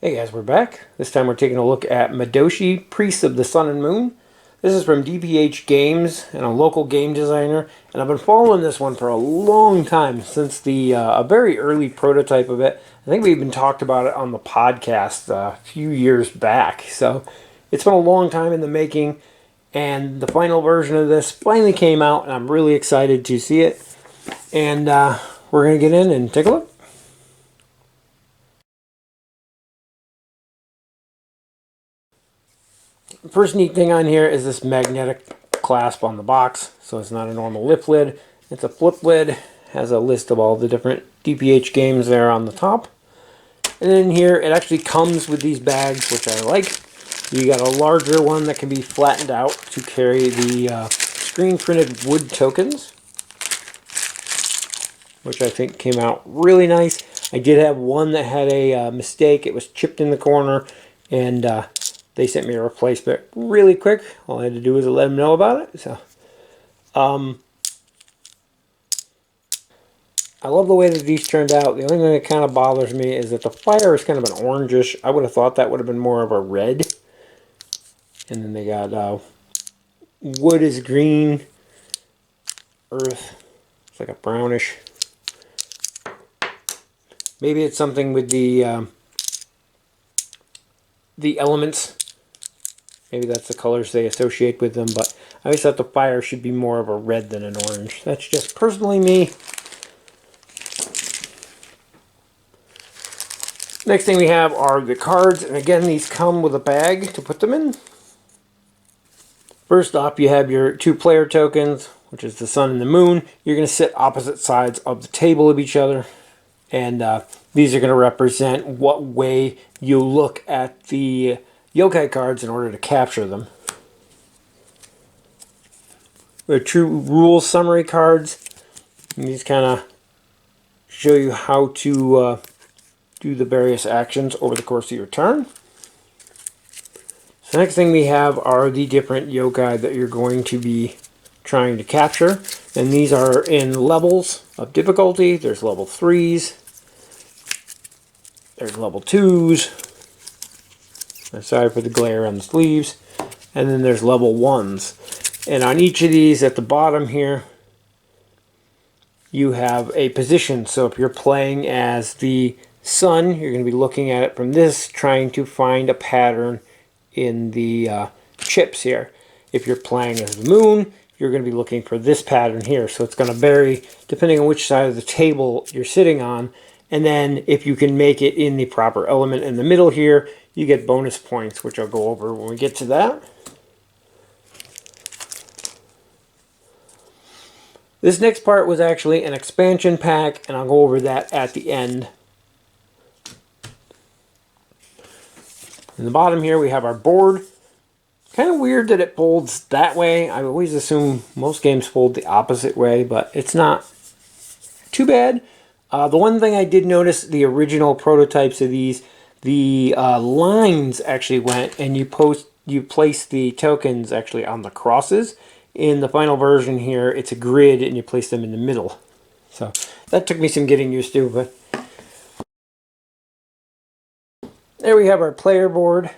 Hey guys, we're back. This time we're taking a look at Madoshi, Priest of the Sun and Moon. This is from DPH Games and a local game designer, and I've been following this one for a long time, since the a very early prototype of it. I think we even talked about it on the podcast a few years back, so it's been a long time in the making, and the final version of this finally came out, and I'm really excited to see it. And we're going to get in and take a look. First neat thing on here is this magnetic clasp on the box, so it's not a normal lip lid. It's a flip lid. Has a list of all the different DPH games there on the top. And then here it actually comes with these bags, which I like. You got a larger one that can be flattened out to carry the screen printed wood tokens, which I think came out really nice. I did have one that had a mistake. It was chipped in the corner, and they sent me a replacement really quick. All I had to do was let them know about it. So, I love the way that these turned out. The only thing that kind of bothers me is that the fire is kind of an orangish. I would have thought that would have been more of a red. And then they got wood is green, earth, it's like a brownish. Maybe it's something with the elements. Maybe that's the colors they associate with them, but I always thought the fire should be more of a red than an orange. That's just personally me. Next thing we have are the cards, and again, these come with a bag to put them in. First off, you have your 2 player tokens, which is the sun and the moon. You're going to sit opposite sides of the table of each other, and these are going to represent what way you look at the Yokai cards in order to capture them. The true rules summary cards. And these kind of show you how to do the various actions over the course of your turn. So next thing we have are the different yokai that you're going to be trying to capture. And these are in levels of difficulty. There's level 3s. There's level 2s. Sorry for the glare on the sleeves. And then there's level 1s. And on each of these at the bottom here, you have a position. So if you're playing as the sun, you're going to be looking at it from this, trying to find a pattern in the chips here. If you're playing as the moon, you're going to be looking for this pattern here. So it's going to vary depending on which side of the table you're sitting on. And then if you can make it in the proper element in the middle here, you get bonus points, which I'll go over when we get to that. This next part was actually an expansion pack, and I'll go over that at the end. In the bottom here we have our board. Kind of weird that it folds that way. I always assume most games fold the opposite way, but it's not too bad. The one thing I did notice, the original prototypes of these, the lines actually went, and you place the tokens actually on the crosses. In the final version here, it's a grid, and you place them in the middle. So that took me some getting used to, but there we have our player board.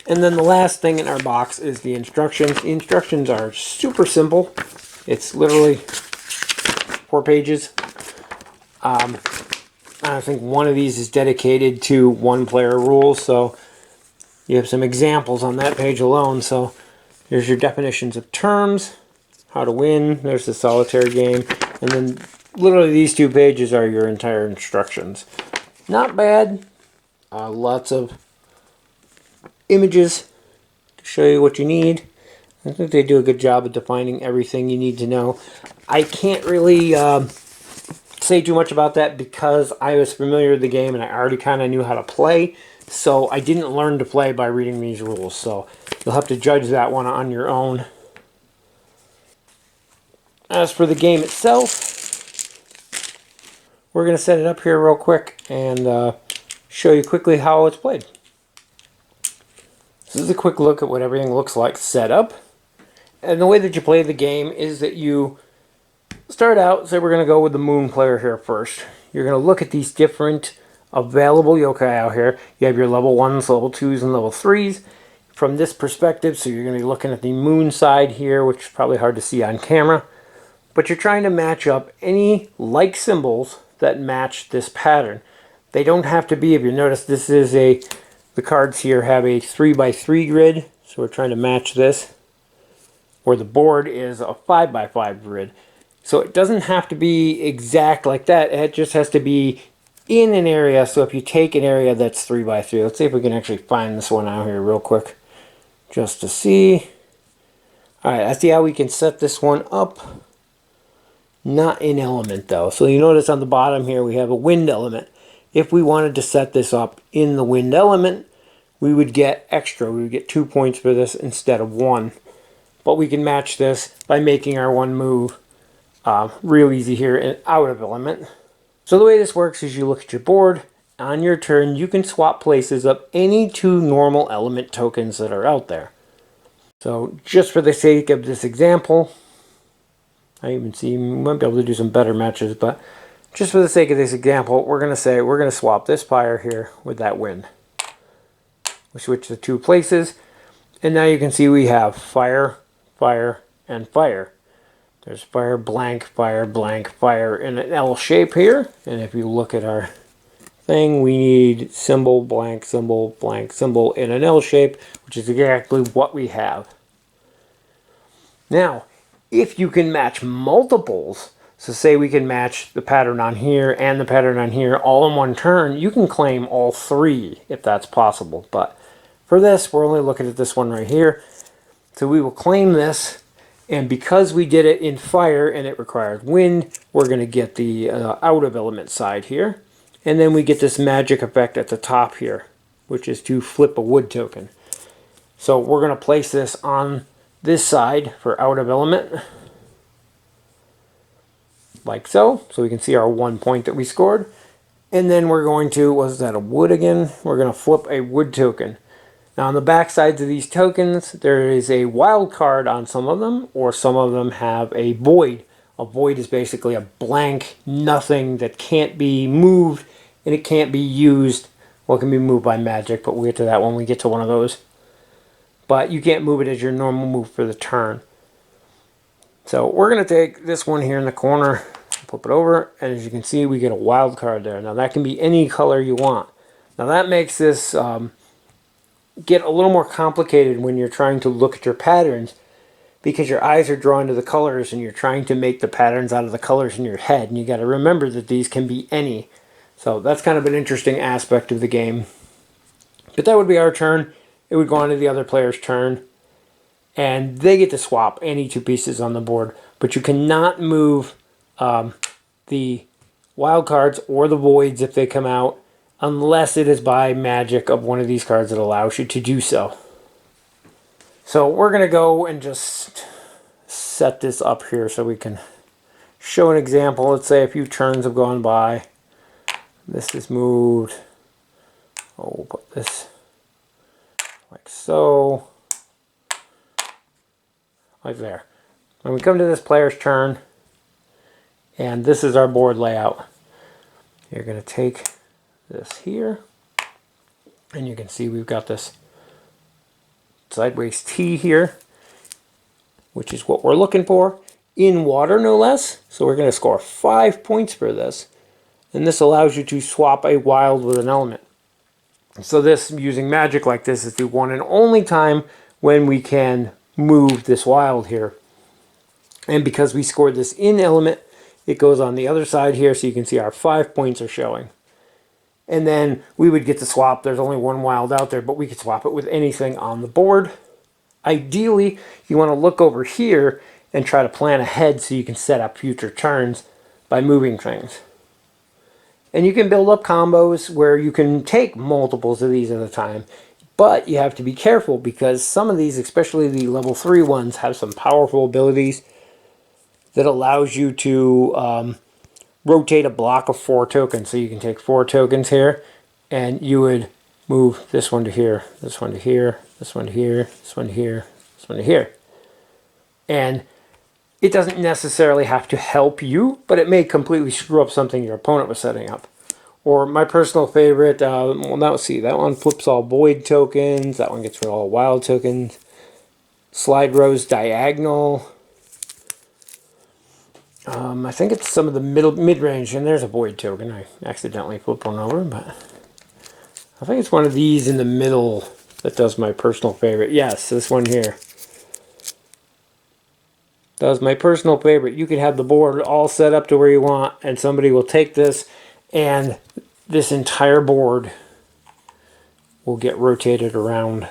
And then the last thing in our box is the instructions. The instructions are super simple. It's literally 4 pages. I think one of these is dedicated to 1 player rules, so you have some examples on that page alone. So here's your definitions of terms, how to win, there's the solitaire game, and then literally these 2 pages are your entire instructions. Not bad. Lots of images to show you what you need. I think they do a good job of defining everything you need to know. I can't really say too much about that because I was familiar with the game and I already kind of knew how to play. So I didn't learn to play by reading these rules. So you'll have to judge that one on your own. As for the game itself, we're going to set it up here real quick and show you quickly how it's played. This is a quick look at what everything looks like set up. And the way that you play the game is that you start out, say we're going to go with the moon player here first. You're going to look at these different available yokai out here. You have your level 1s, level 2s, and level 3s. From this perspective, so you're going to be looking at the moon side here, which is probably hard to see on camera. But you're trying to match up any like symbols that match this pattern. They don't have to be, if you notice, this is the cards here have a 3x3 grid, so we're trying to match this. Or the board is a 5x5 grid. So it doesn't have to be exact like that, it just has to be in an area. So if you take an area that's 3x3, let's see if we can actually find this one out here real quick, just to see. Alright, I see how we can set this one up. Not in element though. So you notice on the bottom here we have a wind element. If we wanted to set this up in the wind element, we would get extra. We would get 2 points for this instead of 1. But we can match this by making our one move real easy here and out of element. So the way this works is you look at your board. On your turn, you can swap places of any 2 normal element tokens that are out there. So just for the sake of this example, I even see you might be able to do some better matches, but just for the sake of this example, we're going to say we're going to swap this fire here with that wind. We switch the 2 places, and now you can see we have fire, fire, and fire. There's fire, blank, fire in an L shape here. And if you look at our thing, we need symbol, blank symbol in an L shape, which is exactly what we have. Now, if you can match multiples, so say we can match the pattern on here and the pattern on here all in one turn, you can claim all 3 if that's possible. But for this, we're only looking at this one right here. So we will claim this, and because we did it in fire and it required wind, we're going to get the out of element side here. And then we get this magic effect at the top here, which is to flip a wood token. So we're going to place this on this side for out of element, like so. So we can see our 1 point that we scored. And then we're going to, was that a wood again? We're going to flip a wood token. Now on the back sides of these tokens, there is a wild card on some of them, or some of them have a void. A void is basically a blank, nothing that can't be moved, and it can't be used. Well, it can be moved by magic, but we'll get to that when we get to one of those. But you can't move it as your normal move for the turn. So we're going to take this one here in the corner, flip it over, and as you can see, we get a wild card there. Now that can be any color you want. Now that makes this get a little more complicated when you're trying to look at your patterns, because your eyes are drawn to the colors and you're trying to make the patterns out of the colors in your head, and you got to remember that these can be any. So that's kind of an interesting aspect of the game. But that would be our turn. It would go on to the other player's turn, and they get to swap any 2 pieces on the board, but you cannot move the wild cards or the voids if they come out, unless it is by magic of one of these cards that allows you to do so. So we're going to go and just set this up here so we can show an example. Let's say a few turns have gone by. This is moved. Oh, we'll put this like so. Like there. When we come to this player's turn, and this is our board layout, you're going to take this here, and you can see we've got this sideways T here, which is what we're looking for, in water no less. So we're going to score 5 points for this, and this allows you to swap a wild with an element. So this, using magic like this, is the one and only time when we can move this wild here. And because we scored this in element, it goes on the other side here, so you can see our 5 points are showing. And then we would get to swap. There's only one wild out there, but we could swap it with anything on the board. Ideally, you want to look over here and try to plan ahead so you can set up future turns by moving things. And you can build up combos where you can take multiples of these at a time. But you have to be careful, because some of these, especially the level 3 ones, have some powerful abilities that allows you to rotate a block of 4 tokens. So you can take 4 tokens here, and you would move this one to here, this one to here, this one to here, this one to here, this one to here. And it doesn't necessarily have to help you, but it may completely screw up something your opponent was setting up. Or my personal favorite, well, now see, that one flips all void tokens. That one gets rid of all wild tokens. Slide rows diagonal. I think it's some of the mid-range, and there's a void token. I accidentally flipped one over, but I think it's one of these in the middle that does my personal favorite. Yes, this one here. That was my personal favorite. You could have the board all set up to where you want, and somebody will take this, and this entire board will get rotated around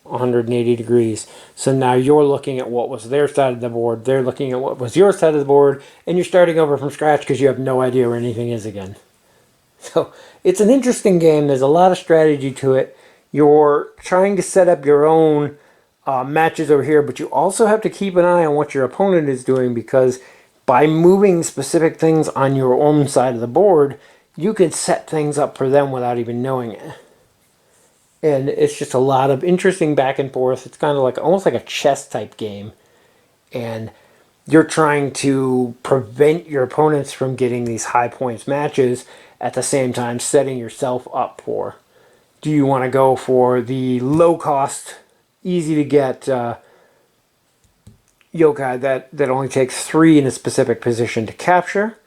180 degrees. So now you're looking at what was their side of the board, they're looking at what was your side of the board, and you're starting over from scratch because you have no idea where anything is again. So it's an interesting game. There's a lot of strategy to it. You're trying to set up your own matches over here, but you also have to keep an eye on what your opponent is doing, because by moving specific things on your own side of the board, you can set things up for them without even knowing it. And it's just a lot of interesting back and forth. It's kind of like almost like a chess type game. And you're trying to prevent your opponents from getting these high points matches, at the same time setting yourself up for. Do you want to go for the low cost, easy to get yokai that only takes 3 in a specific position to capture?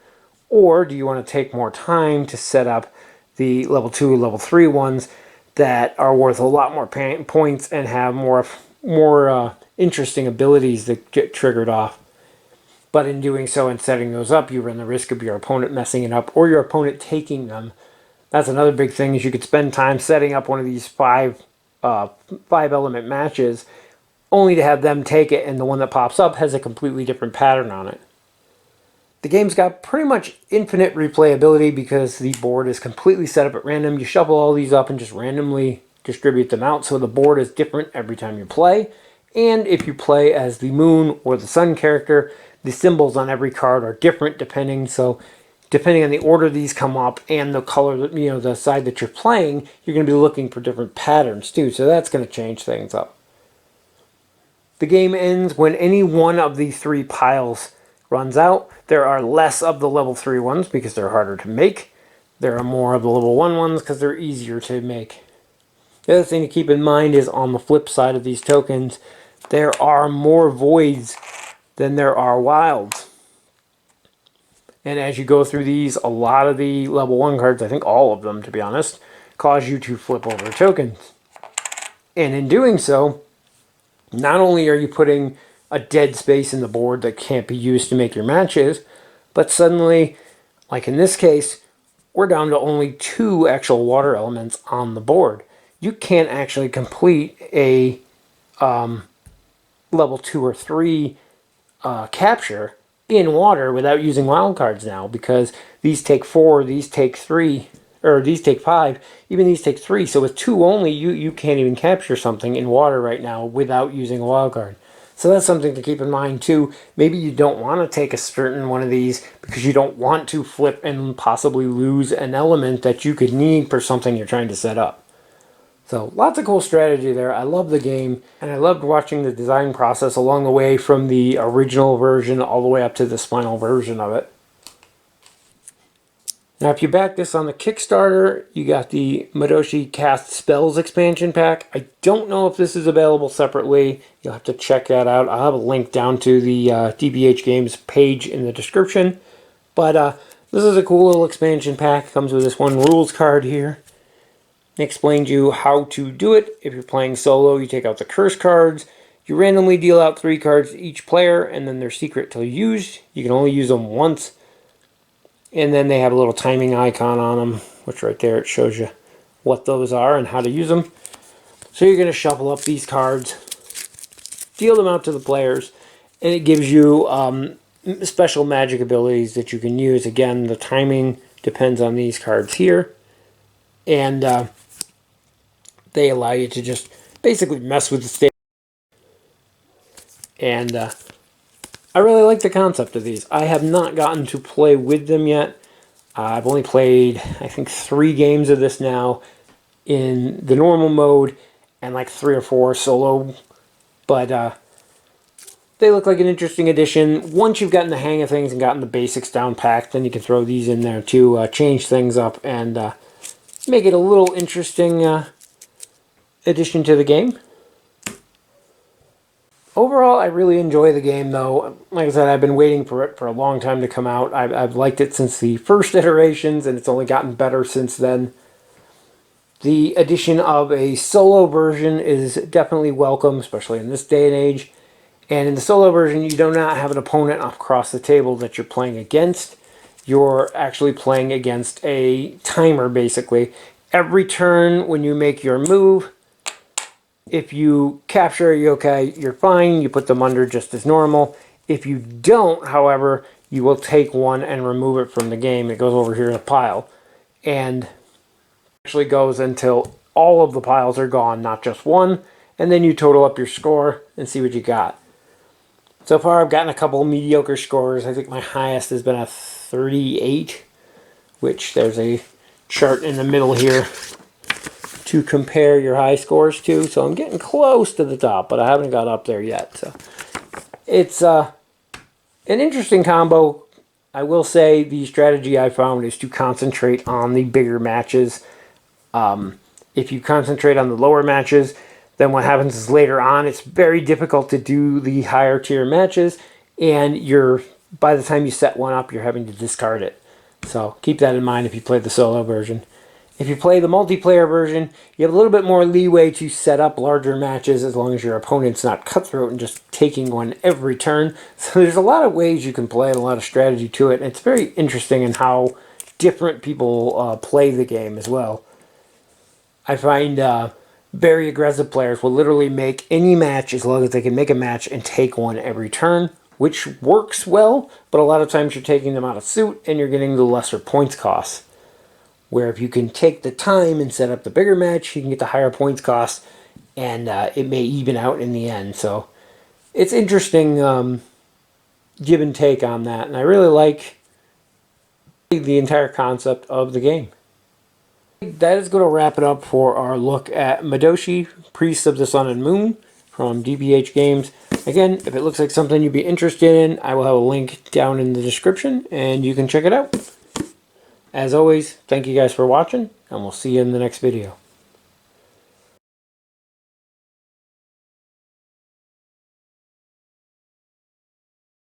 Or do you want to take more time to set up the level 2, level 3 ones that are worth a lot more points and have more interesting abilities that get triggered off? But in doing so and setting those up, you run the risk of your opponent messing it up or your opponent taking them. That's another big thing, is you could spend time setting up one of these five element matches only to have them take it, and the one that pops up has a completely different pattern on it. The game's got pretty much infinite replayability because the board is completely set up at random. You shuffle all these up and just randomly distribute them out, so the board is different every time you play. And if you play as the moon or the sun character, the symbols on every card are different depending on the order these come up and the color, the side that you're playing, you're going to be looking for different patterns too. So that's going to change things up. The game ends when any one of these 3 piles runs out. There are less of the level 3 ones because they're harder to make. There are more of the level 1 ones because they're easier to make. The other thing to keep in mind is on the flip side of these tokens, there are more voids than there are wilds. And as you go through these, a lot of the level 1 cards, I think all of them to be honest, cause you to flip over tokens. And in doing so, not only are you putting a dead space in the board that can't be used to make your matches, but suddenly, like in this case, we're down to only 2 actual water elements on the board. You can't actually complete a level 2 or 3 capture in water without using wild cards now, because these take 4, these take 3, or these take 5, even these take 3. So with 2 only, you can't even capture something in water right now without using a wild card. So that's something to keep in mind too. Maybe you don't want to take a certain one of these because you don't want to flip and possibly lose an element that you could need for something you're trying to set up. So lots of cool strategy there. I love the game, and I loved watching the design process along the way from the original version all the way up to this final version of it. Now if you back this on the Kickstarter, you got the Madoshi Cast Spells expansion pack. I don't know if this is available separately. You'll have to check that out. I'll have a link down to the DBH Games page in the description. But this is a cool little expansion pack. It comes with this one rules card here. It explains you how to do it. If you're playing solo, you take out the curse cards. You randomly deal out 3 cards to each player, and then they're secret till used. You can only use them once. And then they have a little timing icon on them, which right there, it shows you what those are and how to use them. So you're going to shuffle up these cards, deal them out to the players, and it gives you special magic abilities that you can use. Again, the timing depends on these cards here. And they allow you to just basically mess with the state. And I really like the concept of these. I have not gotten to play with them yet. I've only played, I think, 3 games of this now in the normal mode and like 3 or 4 solo. But they look like an interesting addition. Once you've gotten the hang of things and gotten the basics down packed, then you can throw these in there to change things up and make it a little interesting addition to the game. Overall, I really enjoy the game, though. Like I said, I've been waiting for it for a long time to come out. I've liked it since the first iterations, and it's only gotten better since then. The addition of a solo version is definitely welcome, especially in this day and age. And in the solo version, you do not have an opponent across the table that you're playing against. You're actually playing against a timer, basically. Every turn when you make your move, if you capture a yokai, you're fine. You put them under just as normal. If you don't, however, you will take one and remove it from the game. It goes over here in a pile. And actually goes until all of the piles are gone, not just one. And then you total up your score and see what you got. So far, I've gotten a couple of mediocre scores. I think my highest has been a 38, which there's a chart in the middle here to compare your high scores to. So I'm getting close to the top, but I haven't got up there yet. So it's an interesting combo. I will say the strategy I found is to concentrate on the bigger matches. If you concentrate on the lower matches, then what happens is later on it's very difficult to do the higher tier matches, and by the time you set one up, you're having to discard it. So keep that in mind if you play the solo version. If you play the multiplayer version, you have a little bit more leeway to set up larger matches as long as your opponent's not cutthroat and just taking one every turn. So there's a lot of ways you can play and a lot of strategy to it. And it's very interesting in how different people play the game as well. I find very aggressive players will literally make any match as long as they can make a match and take one every turn, which works well, but a lot of times you're taking them out of suit and you're getting the lesser points costs. Where if you can take the time and set up the bigger match, you can get the higher points cost, and it may even out in the end. So it's interesting give and take on that, and I really like the entire concept of the game. That is going to wrap it up for our look at Madoshi, Priests of the Sun and Moon from DBH Games. Again, if it looks like something you'd be interested in, I will have a link down in the description, and you can check it out. As always, thank you guys for watching, and we'll see you in the next video.